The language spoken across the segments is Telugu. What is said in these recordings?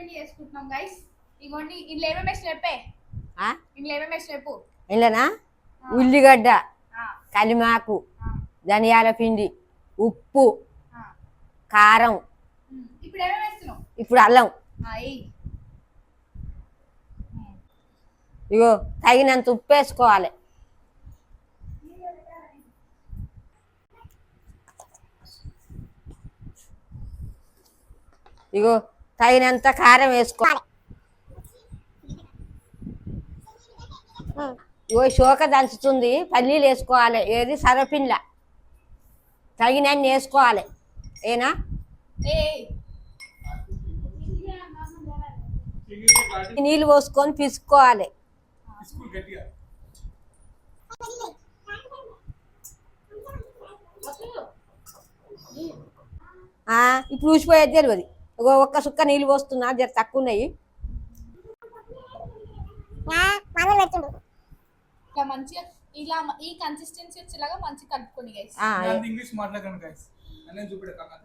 సర్వపిండి చేసుకుంటున్నాం గైస్. ఇగోండి ఇందులో ఏమేమి వేసి చెప్పే ఇందులో ఏమేమి వేసి చెప్పు. ఇంట్లోనా ఉల్లిగడ్డ, కలిమాకు, ధనియాల పిండి, ఉప్పు, కారం. ఇప్పుడు ఏమేమి వేస్తున్నావు? ఇప్పుడు అల్లం. ఇగో తగినంత ఉప్పు వేసుకోవాలి. ఇగో తగినంత కారం వేసుకోవాలి. ఇగో శోక దంచుతుంది, పల్లీలు వేసుకోవాలి. ఏది సర్వపిండిల తగినన్ని వేసుకోవాలి. ఏనా నీళ్ళు పోసుకొని పిసుకోవాలి. ఇప్పుడు ఊసిపోయేది తెలియదు. ఒక్క సుక్క నీళ్ళు పోస్తున్నా, జర తక్కువ ఉన్నాయి. మంచిగా ఇలా ఈ కన్సిస్టెన్సీ వచ్చేలాగా మంచిగా కలుపుకొని గైస్. ఇంగ్లీష్ మాట్లాడకండి గైస్. అనే చూపిడ కన్నా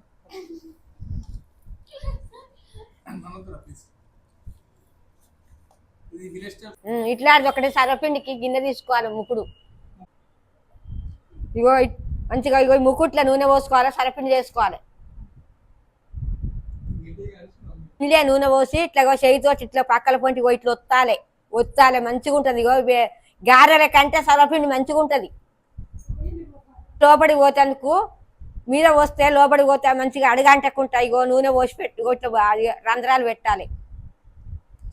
ఇట్లాంటిది ఒకటి సర్వపిండికి గిన్నె తీసుకోవాలి. ముకుడు ఇగో మంచిగా ఇగో ముకుట్ల నూనె పోసుకోవాలి. సర్వపిండి చేసుకోవాలి. ఇల్లే నూనె పోసి ఇట్లా చేయితో ఇట్లా పక్కల పొంటి ఇట్లా ఒత్తాలి మంచిగా ఉంటుంది. ఇగో గారెల కంటే సర్వపిండి మంచిగా ఉంటుంది. లోపలికి పోతేందుకు మీద పోస్తే లోపలికి పోతే మంచిగా అడగంటకుంటాయి. ఇగో నూనె పోసి పెట్టి ఇట్లా రంధ్రాలు పెట్టాలి.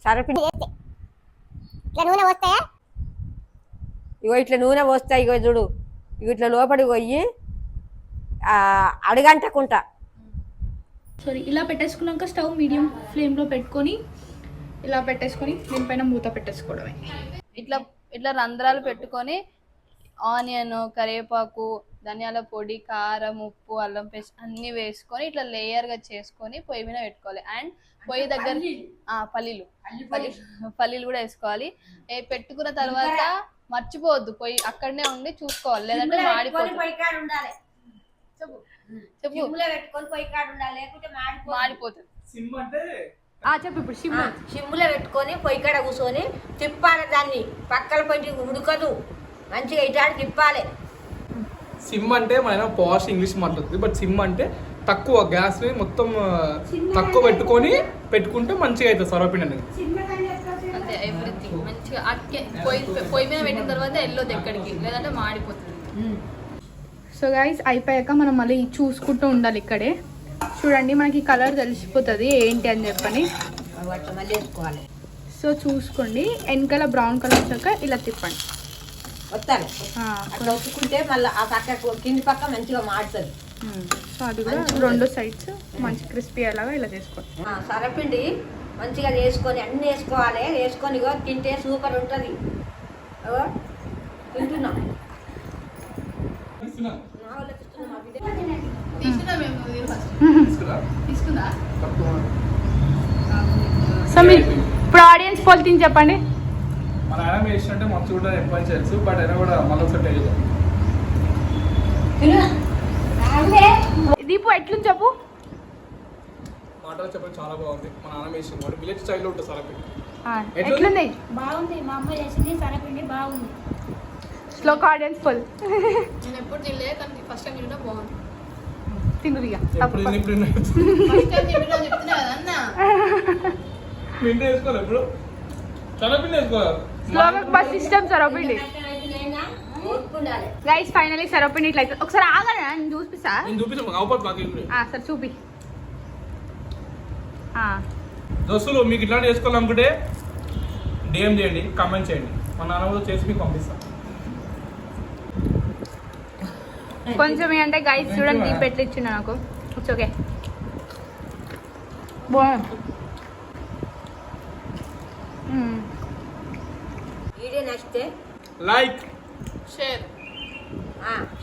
సర్వపిండి ఇగో ఇట్లా నూనె పోస్తాయి. ఇగో చూడు ఇట్లా లోపలికి పోయి అడగంటకుంటా. సారీ, ఇలా పెట్టేసుకున్నాక స్టవ్ మీడియం ఫ్లేమ్లో పెట్టుకొని ఇలా పెట్టేసుకొని దీనిపైన మూత పెట్టేసుకోవడమే. ఇట్లా ఇట్లా రంధ్రాలు పెట్టుకొని ఆనియన్, కరివేపాకు, ధనియాల పొడి, కారం, ఉప్పు, అల్లం పేస్ట్ అన్నీ వేసుకొని ఇట్లా లేయర్గా చేసుకొని పొయ్యి మీద పెట్టుకోవాలి. అండ్ పొయ్యి దగ్గర పల్లీలు కూడా వేసుకోవాలి. పెట్టుకున్న తర్వాత మర్చిపోవద్దు, పొయ్యి అక్కడనే ఉండి చూసుకోవాలి, లేదంటే మాడిపోతుంది. మాడిపోతుంది. చెప్పు ఇప్పుడు సిమ్ములో పెట్టుకొని పొయ్యి కాడ కూర్చొని తిప్పాలి. దాన్ని పక్కల పొయ్యి ఉడకదు, మంచిగా ఇటాడు తిప్పాలి. సిమ్ అంటే మన పాష్ ఇంగ్లీష్ మాట్లాడుతుంది. బట్ సిమ్ అంటే తక్కువ గ్యాస్ మొత్తం తక్కువ పెట్టుకుంటే మంచిగా అవుతుంది సర్వపిండి అనేది. అంతే, ఎవ్రీథింగ్ మంచిగా పొయ్యి మీద పెట్టిన తర్వాత వెళ్ళొద్దు ఎక్కడికి, లేదంటే మాడిపోతుంది. సో గైస్ అయిపోయాక మనం మళ్ళీ చూసుకుంటూ ఉండాలి. ఇక్కడే చూడండి మనకి కలర్ తెలిసిపోతుంది ఏంటి అని చెప్పని. సో చూసుకోండి, వెనకాల బ్రౌన్ కలర్ వచ్చాక ఇలా తిప్పండి. వస్తాను అట్లా ఒత్తుకుంటే మళ్ళీ ఆ పక్క కింది పక్క మంచిగా మాడుతుంది. సో అది కూడా రెండు సైడ్స్ మంచి క్రిస్పీ అలాగా ఇలా చేసుకోండి. సర్వపిండి మంచిగా వేసుకొని అన్నీ వేసుకోవాలి. వేసుకొని ఇగో తింటే సూపర్ ఉంటుంది. తింటున్నాం. సో మీరు ఇప్పుడు ఆడియన్స్ పోల్ తిని చెప్పండి. మన ఆయన వేసినట్టే మంచిగా ఉంటుంది ఎక్కువ తెలుసు. బట్ అయినా కూడా మళ్ళీ ఒకసారి దీపు ఎట్లుంది చెప్పు. మాటలు చెప్పడం చాలా బాగుంది. మన నాన్న వేసింది విలేజ్ స్టైల్లో ఉంటుంది సరపిండి. ఎట్లుంది? బాగుంది. మా అమ్మ చేసింది సరపిండి బాగుంది. స్లోక్ ఆడియన్స్ పోల్. నేను ఎప్పుడు తినలేదు కానీ ఫస్ట్ టైం తింటే బాగుంది. తింగుదిగా ఎప్పుడు చెప్తున్నా కదా పిండి వేసుకోవాలి. ఎప్పుడు సరపిండి వేసుకోవాలి. స్లోక్ బస్ సిస్టమ్ సరపిండి. గైస్ ఫైనలీ సరపిండి ఇట్లా అవుతుంది. ఒకసారి ఆగరా నేను చూపిస్తా. సరే చూపి. దోస్తులు మీకు ఇట్లాంటి చేసుకోవాలనుకుంటే డిఎం చేయండి, కామెంట్ చేయండి. మా నాన్న కూడా చేసి మీకు పంపిస్తాను. కొంచెం ఏంటంటే గైస్ చూడండి దీప్ ఎట్లా ఇచ్చిండు నాకు. ఇట్స్ ఓకే బాగుంది. వీడియో నచ్చితే లైక్ షేర్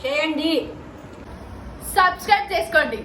చేయండి, సబ్స్క్రైబ్ చేసుకోండి.